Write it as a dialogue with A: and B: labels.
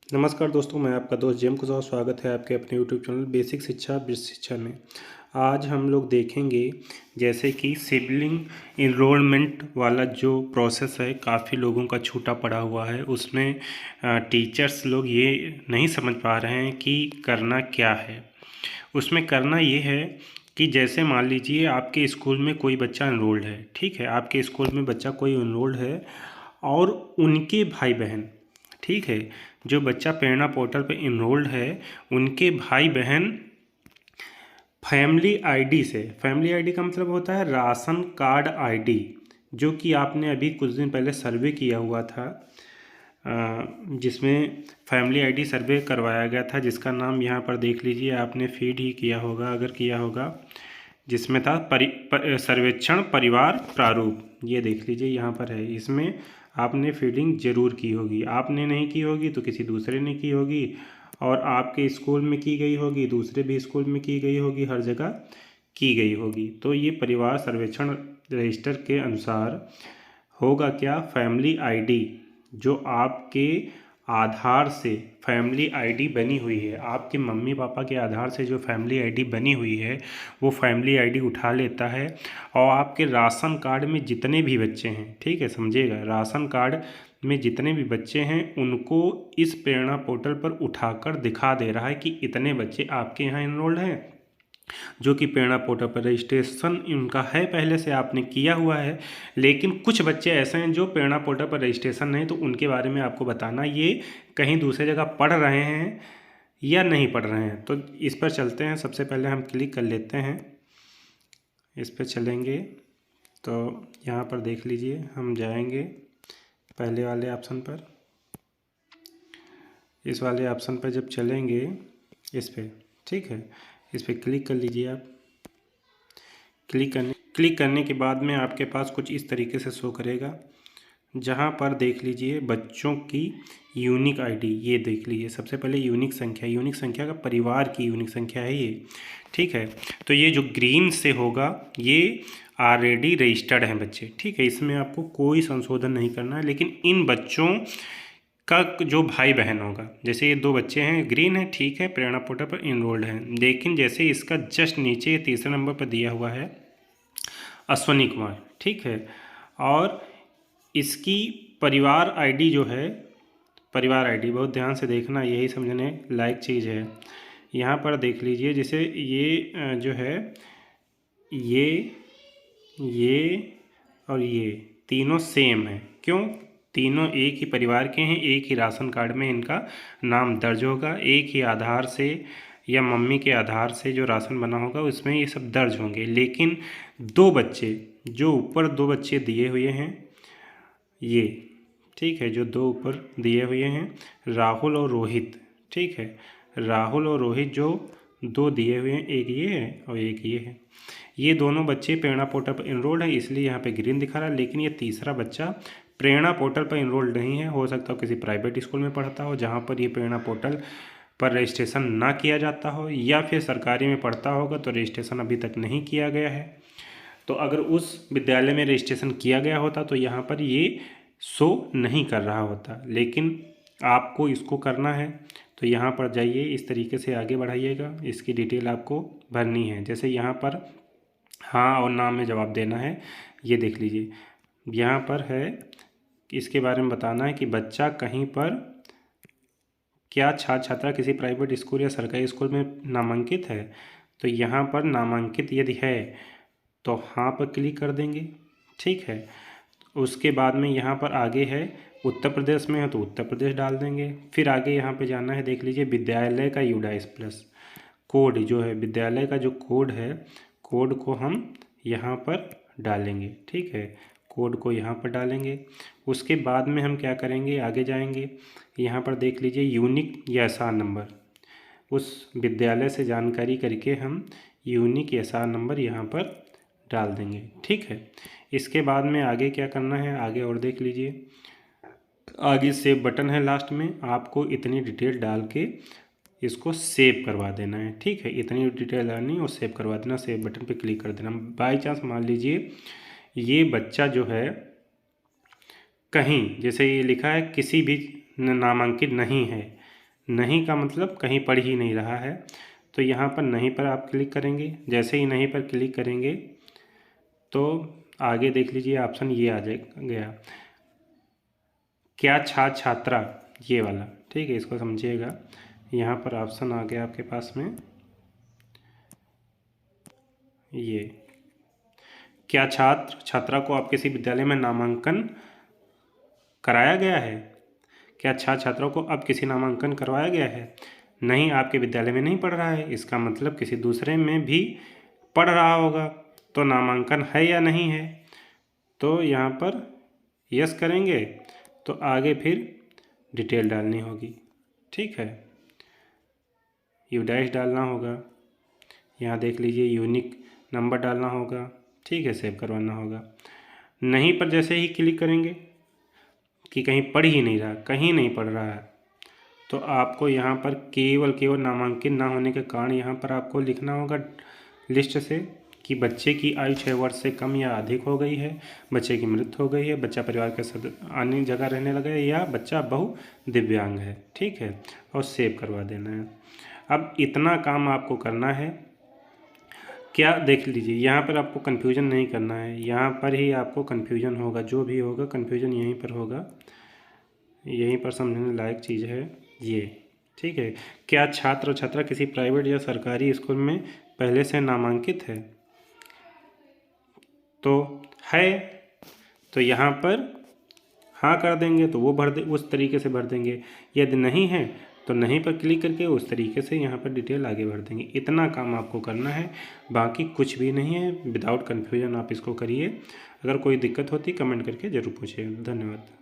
A: नमस्कार दोस्तों, मैं आपका दोस्त जेम कुशवाहा। स्वागत है आपके अपने यूट्यूब चैनल बेसिक शिक्षा वृत्ति शिक्षा में। आज हम लोग देखेंगे जैसे कि सिबलिंग इनरोलमेंट वाला जो प्रोसेस है, काफ़ी लोगों का छूटा पड़ा हुआ है। उसमें टीचर्स लोग ये नहीं समझ पा रहे हैं कि करना क्या है। उसमें करना ये है कि जैसे मान लीजिए आपके स्कूल में कोई बच्चा इनरोल्ड है, ठीक है, आपके स्कूल में बच्चा कोई इनरोल्ड है और उनके भाई बहन, ठीक है, जो बच्चा प्रेरणा पोर्टल पे इनरोल्ड है उनके भाई बहन फैमिली आईडी से, फैमिली आईडी का मतलब होता है राशन कार्ड आईडी, जो कि आपने अभी कुछ दिन पहले सर्वे किया हुआ था, जिसमें फैमिली आईडी सर्वे करवाया गया था, जिसका नाम यहाँ पर देख लीजिए, आपने फीड ही किया होगा अगर किया होगा, जिसमें था सर्वेक्षण परिवार प्रारूप। ये देख लीजिए यहाँ पर है। इसमें आपने फीडिंग ज़रूर की होगी, आपने नहीं की होगी तो किसी दूसरे ने की होगी, और आपके स्कूल में की गई होगी, दूसरे भी स्कूल में की गई होगी, हर जगह की गई होगी। तो ये परिवार सर्वेक्षण रजिस्टर के अनुसार होगा क्या, फैमिली आईडी जो आपके आधार से फैमिली आईडी बनी हुई है, आपके मम्मी पापा के आधार से जो फैमिली आईडी बनी हुई है वो फैमिली आईडी उठा लेता है, और आपके राशन कार्ड में जितने भी बच्चे हैं, ठीक है, समझिएगा, राशन कार्ड में जितने भी बच्चे हैं उनको इस प्रेरणा पोर्टल पर उठाकर दिखा दे रहा है कि इतने बच्चे आपके यहाँ इनरोल्ड हैं, जो कि प्रेरणा पोर्टल पर रजिस्ट्रेशन उनका है, पहले से आपने किया हुआ है। लेकिन कुछ बच्चे ऐसे हैं जो प्रेरणा पोर्टल पर रजिस्ट्रेशन नहीं, तो उनके बारे में आपको बताना, ये कहीं दूसरी जगह पढ़ रहे हैं या नहीं पढ़ रहे हैं। तो इस पर चलते हैं। सबसे पहले हम क्लिक कर लेते हैं, इस पर चलेंगे तो यहाँ पर देख लीजिए, हम जाएंगे पहले वाले ऑप्शन पर। इस वाले ऑप्शन पर जब चलेंगे, इस पर, ठीक है, इस पर क्लिक कर लीजिए आप। क्लिक करने के बाद में आपके पास कुछ इस तरीके से शो करेगा, जहाँ पर देख लीजिए बच्चों की यूनिक आईडी, ये देख लीजिए, सबसे पहले यूनिक संख्या का परिवार की यूनिक संख्या है ये, ठीक है। तो ये जो ग्रीन से होगा ये ऑलरेडी रजिस्टर्ड हैं बच्चे, ठीक है, इसमें आपको कोई संशोधन नहीं करना है। लेकिन इन बच्चों का जो भाई बहन होगा, जैसे ये दो बच्चे हैं, ग्रीन है, ठीक है, प्रेरणा पोर्टल पर इनरोल्ड हैं, लेकिन जैसे इसका जस्ट नीचे तीसरे नंबर पर दिया हुआ है अश्वनी कुमार, ठीक है, और इसकी परिवार आईडी जो है, परिवार आईडी बहुत ध्यान से देखना, यही समझने लायक चीज़ है। यहाँ पर देख लीजिए, जैसे ये जो है, ये और ये तीनों सेम है। क्यों? तीनों एक ही परिवार के हैं, एक ही राशन कार्ड में इनका नाम दर्ज होगा, एक ही आधार से या मम्मी के आधार से जो राशन बना होगा उसमें ये सब दर्ज होंगे। लेकिन दो बच्चे, जो ऊपर दो बच्चे दिए हुए हैं ये, ठीक है, जो दो ऊपर दिए हुए हैं राहुल और रोहित, ठीक है, राहुल और रोहित जो दो दिए हुए हैं, एक ये है और एक ये है, ये दोनों बच्चे प्रेरणा पोर्टल पर इनरोल्ड हैं, इसलिए यहाँ पे ग्रीन दिखा रहा है। लेकिन ये तीसरा बच्चा प्रेरणा पोर्टल पर इनरोल्ड नहीं है, हो सकता हो किसी प्राइवेट स्कूल में पढ़ता हो जहाँ पर ये प्रेरणा पोर्टल पर रजिस्ट्रेशन ना किया जाता हो, या फिर सरकारी में पढ़ता होगा तो रजिस्ट्रेशन अभी तक नहीं किया गया है। तो अगर उस विद्यालय में रजिस्ट्रेशन किया गया होता तो यहाँ पर ये शो नहीं कर रहा होता। लेकिन आपको इसको करना है तो यहाँ पर जाइए, इस तरीके से आगे बढ़ाइएगा, इसकी डिटेल आपको भरनी है। जैसे यहाँ पर हाँ और ना में जवाब देना है, ये देख लीजिए, यहाँ पर है इसके बारे में बताना है कि बच्चा कहीं पर क्या छात्र छात्रा किसी प्राइवेट स्कूल या सरकारी स्कूल में नामांकित है। तो यहाँ पर नामांकित यदि है तो हाँ पर क्लिक कर देंगे, ठीक है। उसके बाद में यहाँ पर आगे है उत्तर प्रदेश में है तो उत्तर प्रदेश डाल देंगे। फिर आगे यहाँ पे जाना है, देख लीजिए, विद्यालय का यूडाइस प्लस कोड जो है, विद्यालय का जो कोड है, कोड को हम यहाँ पर डालेंगे, ठीक है, कोड को यहाँ पर डालेंगे। उसके बाद में हम क्या करेंगे, आगे जाएंगे, यहाँ पर देख लीजिए यूनिक या एसआर नंबर, उस विद्यालय से जानकारी करके हम यूनिक एसआर नंबर यहाँ पर डाल देंगे, ठीक है। इसके बाद में आगे क्या करना है, आगे और देख लीजिए, आगे सेव बटन है, लास्ट में आपको इतनी डिटेल डाल के इसको सेव करवा देना है, ठीक है, इतनी डिटेल डालनी और सेव करवा देना, सेव बटन पे क्लिक कर देना। बाई चांस मान लीजिए ये बच्चा जो है कहीं, जैसे ये लिखा है किसी भी नामांकित नहीं है, नहीं का मतलब कहीं पढ़ ही नहीं रहा है, तो यहाँ पर नहीं पर आप क्लिक करेंगे। जैसे ही नहीं पर क्लिक करेंगे तो आगे देख लीजिए ऑप्शन ये आ गया, क्या छात्रा, ये वाला, ठीक है, इसको समझिएगा। यहाँ पर ऑप्शन आ गया आपके पास में ये, क्या छात्र छात्रा को आप किसी विद्यालय में नामांकन कराया गया है। क्या छात्रों को अब किसी नामांकन करवाया गया है। नहीं, आपके विद्यालय में नहीं पढ़ रहा है, इसका मतलब किसी दूसरे में भी पढ़ रहा होगा, तो नामांकन है या नहीं है। तो यहाँ पर यस करेंगे तो आगे फिर डिटेल डालनी होगी, ठीक है, यू डैश डालना होगा, यहाँ देख लीजिए यूनिक नंबर डालना होगा, ठीक है, सेव करवाना होगा। नहीं पर जैसे ही क्लिक करेंगे कि कहीं पढ़ ही नहीं रहा, कहीं नहीं पढ़ रहा है, तो आपको यहाँ पर केवल नामांकित ना होने के कारण यहाँ पर आपको लिखना होगा लिस्ट से कि बच्चे की आयु 6 वर्ष से कम या अधिक हो गई है, बच्चे की मृत्यु हो गई है, बच्चा परिवार के अन्य जगह रहने लगा है, या बच्चा बहु दिव्यांग है, ठीक है, और सेव करवा देना है। अब इतना काम आपको करना है। क्या देख लीजिए, यहाँ पर आपको कन्फ्यूजन नहीं करना है, यहाँ पर ही आपको कन्फ्यूजन होगा, जो भी होगा कन्फ्यूजन यहीं पर होगा, यहीं पर समझने लायक चीज़ है ये, ठीक है। क्या छात्र छात्रा किसी प्राइवेट या सरकारी स्कूल में पहले से नामांकित है, तो है, तो यहाँ पर हाँ कर देंगे तो वो भर दे, उस तरीके से भर देंगे। यदि नहीं है तो नहीं पर क्लिक करके उस तरीके से यहाँ पर डिटेल आगे भर देंगे। इतना काम आपको करना है, बाकी कुछ भी नहीं है। विदाउट कन्फ्यूजन आप इसको करिए। अगर कोई दिक्कत होती कमेंट करके ज़रूर पूछिए। धन्यवाद।